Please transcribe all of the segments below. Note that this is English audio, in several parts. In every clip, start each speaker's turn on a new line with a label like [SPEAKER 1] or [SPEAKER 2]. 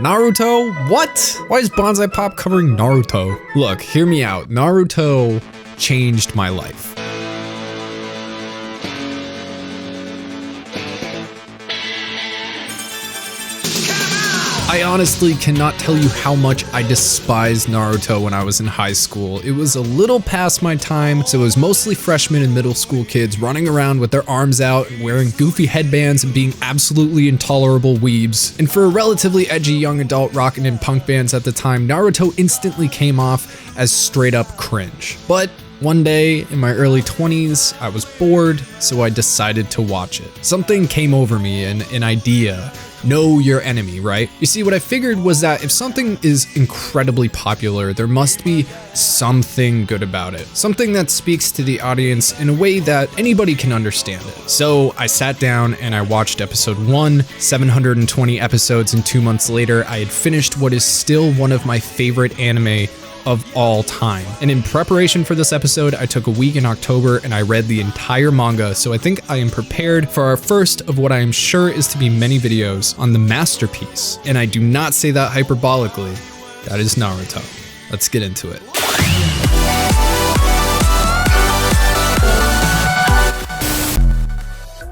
[SPEAKER 1] Naruto? What? Why is Bonsai Pop covering Naruto? Look, hear me out. Naruto changed my life. I honestly cannot tell you how much I despised Naruto when I was in high school. It was a little past my time, so it was mostly freshmen and middle school kids running around with their arms out and wearing goofy headbands and being absolutely intolerable weebs. And for a relatively edgy young adult rocking in punk bands at the time, Naruto instantly came off as straight up cringe. But one day in my early 20s, I was bored, so I decided to watch it. Something came over me, an idea. Know your enemy, right? You see, what I figured was that if something is incredibly popular, there must be something good about it. Something that speaks to the audience in a way that anybody can understand it. So I sat down and I watched episode 1, 720 episodes, and 2 months later, I had finished what is still one of my favorite anime of all time. And in preparation for this episode, I took a week in October and I read the entire manga, so I think I am prepared for our first of what I am sure is to be many videos on the masterpiece. And I do not say that hyperbolically. That is Naruto. Let's get into it.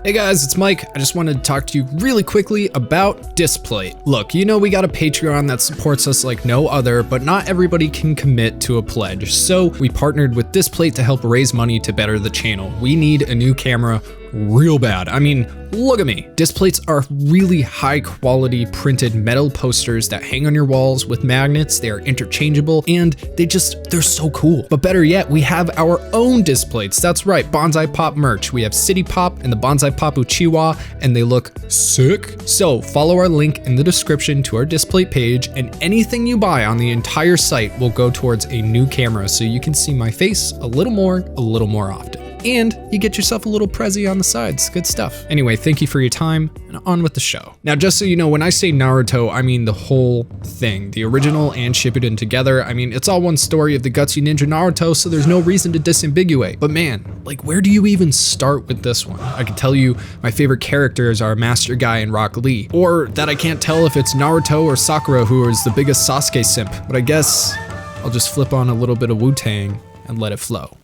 [SPEAKER 1] Hey guys, it's Mike. I just wanted to talk to you really quickly about Displate. Look, you know we got a Patreon that supports us like no other, but not everybody can commit to a pledge. So we partnered with Displate to help raise money to better the channel. We need a new camera real bad. I mean, look at me. Displates are really high quality printed metal posters that hang on your walls with magnets. They are interchangeable and they're so cool. But better yet, we have our own Displates. That's right, Bonsai Pop merch. We have City Pop and the Bonsai Pop Uchiwa, and they look sick. So follow our link in the description to our Displate page, and anything you buy on the entire site will go towards a new camera so you can see my face a little more often. And you get yourself a little Prezi on the sides. Good stuff. Anyway, thank you for your time, and on with the show. Now, just so you know, when I say Naruto, I mean the whole thing. The original and Shippuden together. I mean, it's all one story of the gutsy ninja Naruto, so there's no reason to disambiguate. But man, like, where do you even start with this one? I can tell you my favorite characters are Master Guy and Rock Lee, or that I can't tell if it's Naruto or Sakura who is the biggest Sasuke simp. But I guess I'll just flip on a little bit of Wu-Tang and let it flow.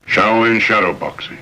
[SPEAKER 2] Shaolin Shadowboxing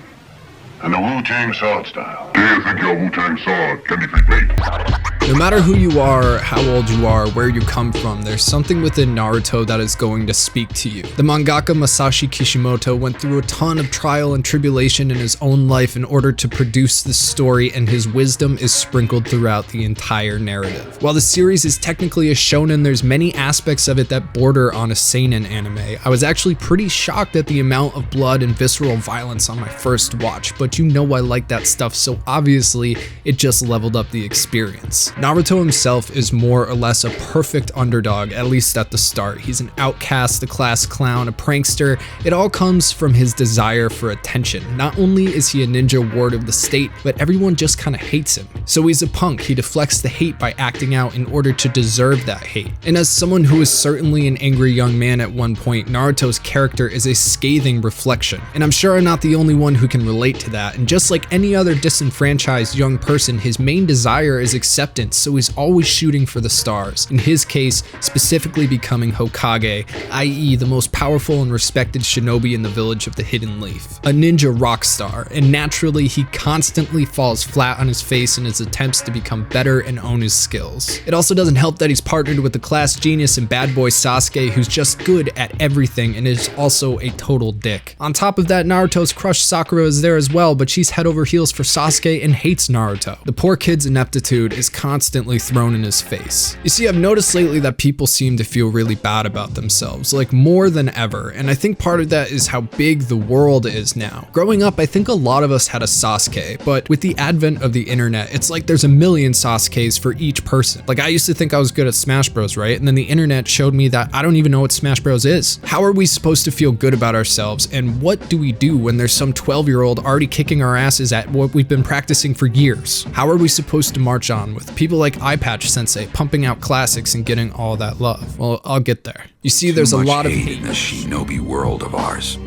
[SPEAKER 2] and the Wu-Tang Sword Style. Do you think your Wu-Tang Sword can defeat me?
[SPEAKER 1] No matter who you are, how old you are, where you come from, there's something within Naruto that is going to speak to you. The mangaka Masashi Kishimoto went through a ton of trial and tribulation in his own life in order to produce this story, and his wisdom is sprinkled throughout the entire narrative. While the series is technically a shonen, there's many aspects of it that border on a seinen anime. I was actually pretty shocked at the amount of blood and visceral violence on my first watch, but you know I like that stuff, so obviously it just leveled up the experience. Naruto himself is more or less a perfect underdog, at least at the start. He's an outcast, a class clown, a prankster. It all comes from his desire for attention. Not only is he a ninja ward of the state, but everyone just kind of hates him. So he's a punk. He deflects the hate by acting out in order to deserve that hate. And as someone who is certainly an angry young man at one point, Naruto's character is a scathing reflection. And I'm sure I'm not the only one who can relate to that. And just like any other disenfranchised young person, his main desire is acceptance, so he's always shooting for the stars. In his case, specifically becoming Hokage, i.e. the most powerful and respected shinobi in the village of the Hidden Leaf. A ninja rock star, and naturally he constantly falls flat on his face in his attempts to become better and own his skills. It also doesn't help that he's partnered with the class genius and bad boy Sasuke, who's just good at everything and is also a total dick. On top of that, Naruto's crush Sakura is there as well, but she's head over heels for Sasuke and hates Naruto. The poor kid's ineptitude is constantly thrown in his face. You see, I've noticed lately that people seem to feel really bad about themselves, like more than ever, and I think part of that is how big the world is now. Growing up, I think a lot of us had a Sasuke, but with the advent of the internet, it's like there's a million Sasukes for each person. Like, I used to think I was good at Smash Bros, right? And then the internet showed me that I don't even know what Smash Bros is. How are we supposed to feel good about ourselves, and what do we do when there's some 12-year-old already kicking our asses at what we've been practicing for years? How are we supposed to march on with people like Eyepatch Sensei pumping out classics and getting all that love? Well, I'll get there. You see, there's a lot of
[SPEAKER 3] hate in the shinobi world of ours.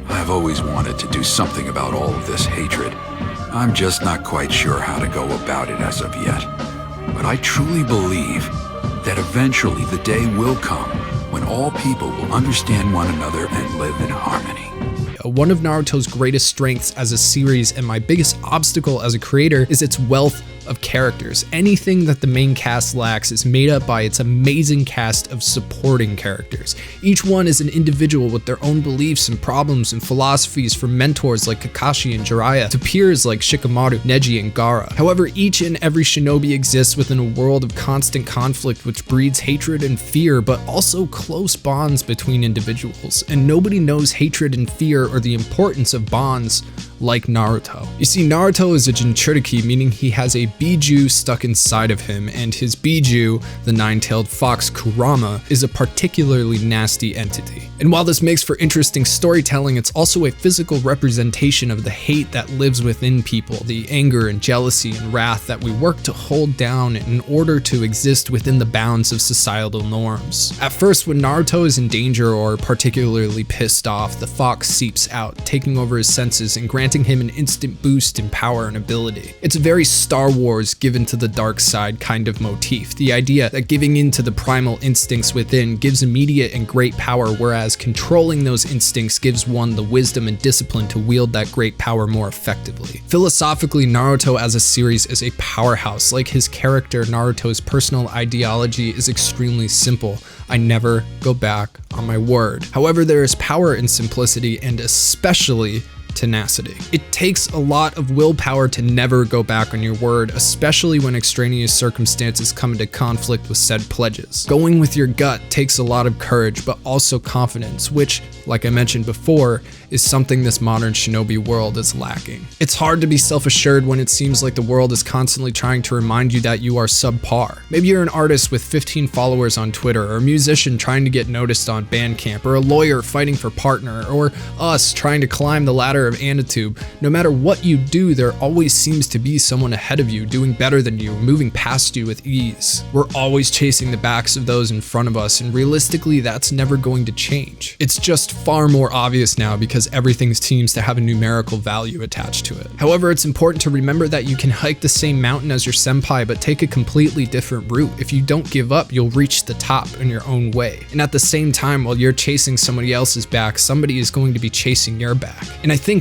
[SPEAKER 3] I've always wanted to do something about all of this hatred. I'm just not quite sure how to go about it as of yet. But I truly believe Eventually, the day will come when all people will understand one another and live in harmony.
[SPEAKER 1] One of Naruto's greatest strengths as a series and my biggest obstacle as a creator is its wealth of characters. Anything that the main cast lacks is made up by its amazing cast of supporting characters. Each one is an individual with their own beliefs and problems and philosophies, from mentors like Kakashi and Jiraiya to peers like Shikamaru, Neji, and Gaara. However, each and every shinobi exists within a world of constant conflict which breeds hatred and fear, but also close bonds between individuals. And nobody knows hatred and fear or the importance of bonds like Naruto. You see, Naruto is a Jinchuriki, meaning he has a Biju stuck inside of him, and his Biju, the nine-tailed fox Kurama, is a particularly nasty entity. And while this makes for interesting storytelling, it's also a physical representation of the hate that lives within people, the anger and jealousy and wrath that we work to hold down in order to exist within the bounds of societal norms. At first, when Naruto is in danger or particularly pissed off, the fox seeps out, taking over his senses and granting him an instant boost in power and ability. It's a very Star Wars given to the dark side kind of motif, the idea that giving in to the primal instincts within gives immediate and great power, whereas controlling those instincts gives one the wisdom and discipline to wield that great power more effectively. Philosophically, Naruto as a series is a powerhouse. Like his character, Naruto's personal ideology is extremely simple. I never go back on my word. However, there is power in simplicity and especially tenacity. It takes a lot of willpower to never go back on your word, especially when extraneous circumstances come into conflict with said pledges. Going with your gut takes a lot of courage, but also confidence, which, like I mentioned before, is something this modern shinobi world is lacking. It's hard to be self-assured when it seems like the world is constantly trying to remind you that you are subpar. Maybe you're an artist with 15 followers on Twitter, or a musician trying to get noticed on Bandcamp, or a lawyer fighting for partner, or us trying to climb the ladder of Anitube. No matter what you do, there always seems to be someone ahead of you, doing better than you, moving past you with ease. We're always chasing the backs of those in front of us, and realistically, that's never going to change. It's just far more obvious now because everything seems to have a numerical value attached to it. However, it's important to remember that you can hike the same mountain as your senpai, but take a completely different route. If you don't give up, you'll reach the top in your own way. And at the same time, while you're chasing somebody else's back, somebody is going to be chasing your back. And I think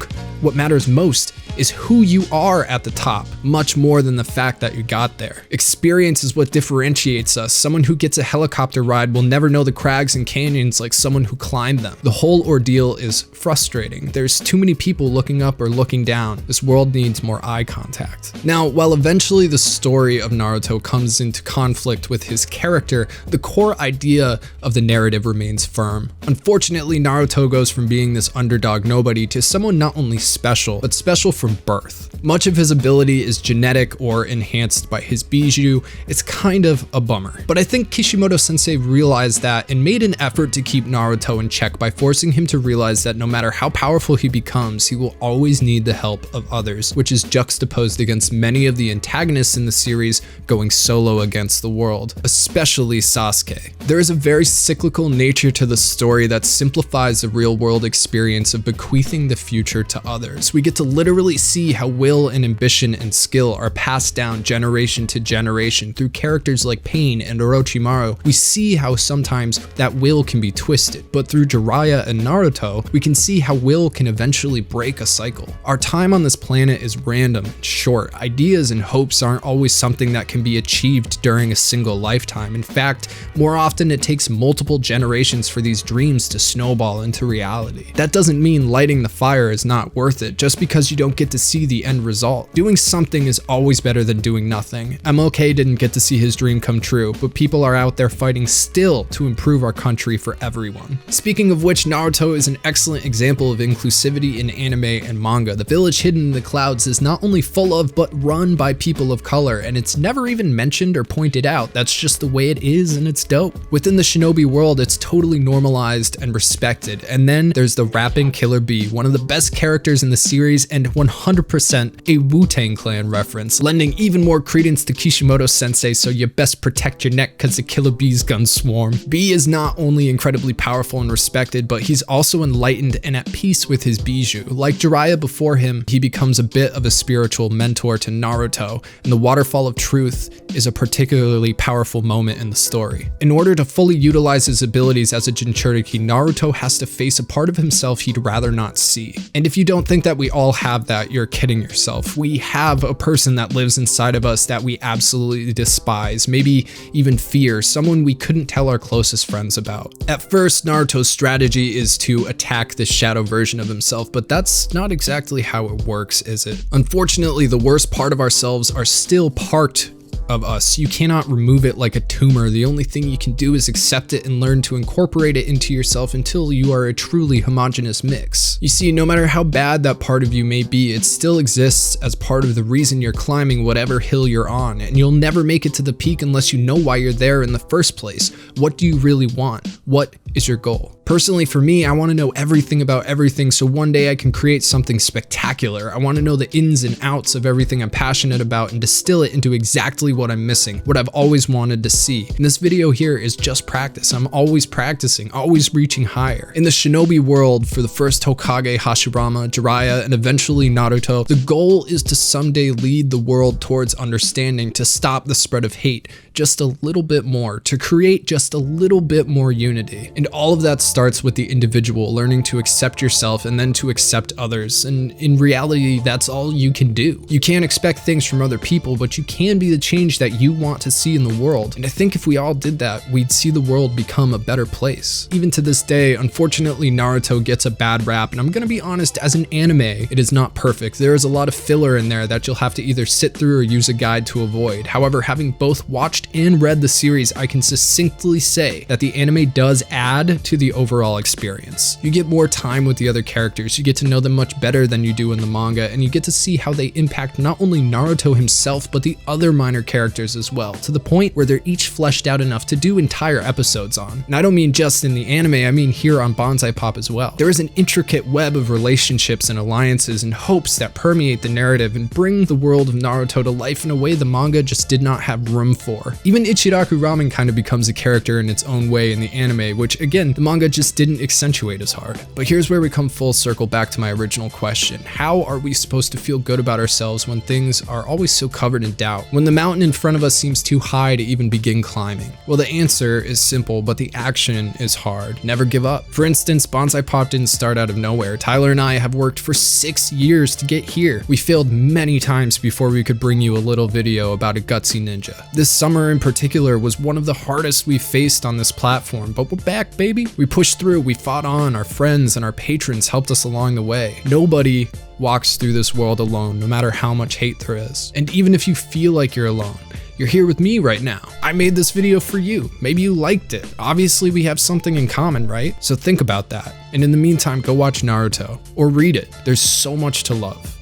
[SPEAKER 1] what matters most is who you are at the top, much more than the fact that you got there. Experience is what differentiates us. Someone who gets a helicopter ride will never know the crags and canyons like someone who climbed them. The whole ordeal is frustrating. There's too many people looking up or looking down. This world needs more eye contact. Now, while eventually the story of Naruto comes into conflict with his character, the core idea of the narrative remains firm. Unfortunately, Naruto goes from being this underdog nobody to someone not only special, but special from birth. Much of his ability is genetic or enhanced by his Biju. It's kind of a bummer. But I think Kishimoto sensei realized that and made an effort to keep Naruto in check by forcing him to realize that no matter how powerful he becomes, he will always need the help of others, which is juxtaposed against many of the antagonists in the series going solo against the world, especially Sasuke. There is a very cyclical nature to the story that simplifies the real world experience of bequeathing the future to others. We get to literally see how will and ambition and skill are passed down generation to generation through characters like Pain and Orochimaru. We see how sometimes that will can be twisted, but through Jiraiya and Naruto, we can see how will can eventually break a cycle. Our time on this planet is random and short. Ideas and hopes aren't always something that can be achieved during a single lifetime. In fact, more often it takes multiple generations for these dreams to snowball into reality. That doesn't mean lighting the fire is not worth it just because you don't get to see the end result. Doing something is always better than doing nothing. MLK didn't get to see his dream come true, but people are out there fighting still to improve our country for everyone. Speaking of which, Naruto is an excellent example of inclusivity in anime and manga. The village hidden in the clouds is not only full of, but run by people of color, and it's never even mentioned or pointed out. That's just the way it is, and it's dope. Within the shinobi world, it's totally normalized and respected. And then there's the rapping Killer Bee, one of the best characters in the series and 100% a Wu-Tang Clan reference, lending even more credence to Kishimoto sensei, so you best protect your neck cause the killer bees gun swarm. B is not only incredibly powerful and respected, but he's also enlightened and at peace with his bijou. Like Jiraiya before him, he becomes a bit of a spiritual mentor to Naruto, and the Waterfall of Truth is a particularly powerful moment in the story. In order to fully utilize his abilities as a Jinchuriki, Naruto has to face a part of himself he'd rather not see. And if you don't think that we all have that, you're kidding yourself. We have a person that lives inside of us that we absolutely despise, maybe even fear, someone we couldn't tell our closest friends about. At first, Naruto's strategy is to attack this shadow version of himself, but that's not exactly how it works, is it? Unfortunately, the worst part of ourselves are still part of us. You cannot remove it like a tumor. The only thing you can do is accept it and learn to incorporate it into yourself until you are a truly homogeneous mix. You see, no matter how bad that part of you may be, it still exists as part of the reason you're climbing whatever hill you're on, and you'll never make it to the peak unless you know why you're there in the first place. What do you really want? What is your goal? Personally, for me, I want to know everything about everything so one day I can create something spectacular. I want to know the ins and outs of everything I'm passionate about and distill it into exactly what I'm missing, what I've always wanted to see. And this video here is just practice. I'm always practicing, always reaching higher. In the shinobi world, for the first Hokage, Hashirama, Jiraiya, and eventually Naruto, the goal is to someday lead the world towards understanding, to stop the spread of hate just a little bit more, to create just a little bit more unity. And all of that starts with the individual learning to accept yourself and then to accept others. And in reality, that's all you can do. You can't expect things from other people, but you can be the change that you want to see in the world. And I think if we all did that, we'd see the world become a better place. Even to this day, unfortunately, Naruto gets a bad rap, and I'm gonna be honest, as an anime, it is not perfect. There is a lot of filler in there that you'll have to either sit through or use a guide to avoid. However, having both watched and read the series, I can succinctly say that the anime does add to the overall experience. You get more time with the other characters, you get to know them much better than you do in the manga, and you get to see how they impact not only Naruto himself, but the other minor characters as well, to the point where they're each fleshed out enough to do entire episodes on. And I don't mean just in the anime, I mean here on Bonsai Pop as well. There is an intricate web of relationships and alliances and hopes that permeate the narrative and bring the world of Naruto to life in a way the manga just did not have room for. Even Ichiraku Ramen kind of becomes a character in its own way in the anime, which again, the manga just didn't accentuate as hard. But here's where we come full circle back to my original question. How are we supposed to feel good about ourselves when things are always so covered in doubt? When the mountain in front of us seems too high to even begin climbing? Well, the answer is simple, but the action is hard. Never give up. For instance, Bonsai Pop didn't start out of nowhere. Tyler and I have worked for 6 years to get here. We failed many times before we could bring you a little video about a gutsy ninja. This summer in particular was one of the hardest we've faced on this platform, but we're back, baby. We pushed through, we fought on, our friends and our patrons helped us along the way. Nobody walks through this world alone, no matter how much hate there is. And even if you feel like you're alone, you're here with me right now. I made this video for you. Maybe you liked it. Obviously, we have something in common, right? So think about that. And in the meantime, go watch Naruto or read it. There's so much to love.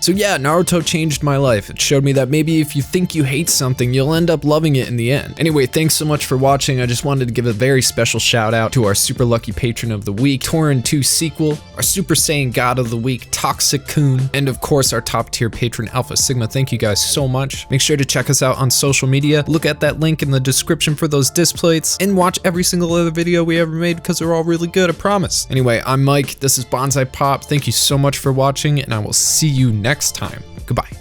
[SPEAKER 1] So yeah, Naruto changed my life. It showed me that maybe if you think you hate something, you'll end up loving it in the end. Anyway, thanks so much for watching. I just wanted to give a very special shout out to our super lucky patron of the week, Torin 2 Sequel, our Super Saiyan God of the Week, Toxic Coon, and of course our top tier patron, Alpha Sigma. Thank you guys so much. Make sure to check us out on social media. Look at that link in the description for those disc plates, and watch every single other video we ever made because they're all really good, I promise. Anyway, I'm Mike. This is Bonsai Pop. Thank you so much for watching, and I will see you next time. Goodbye.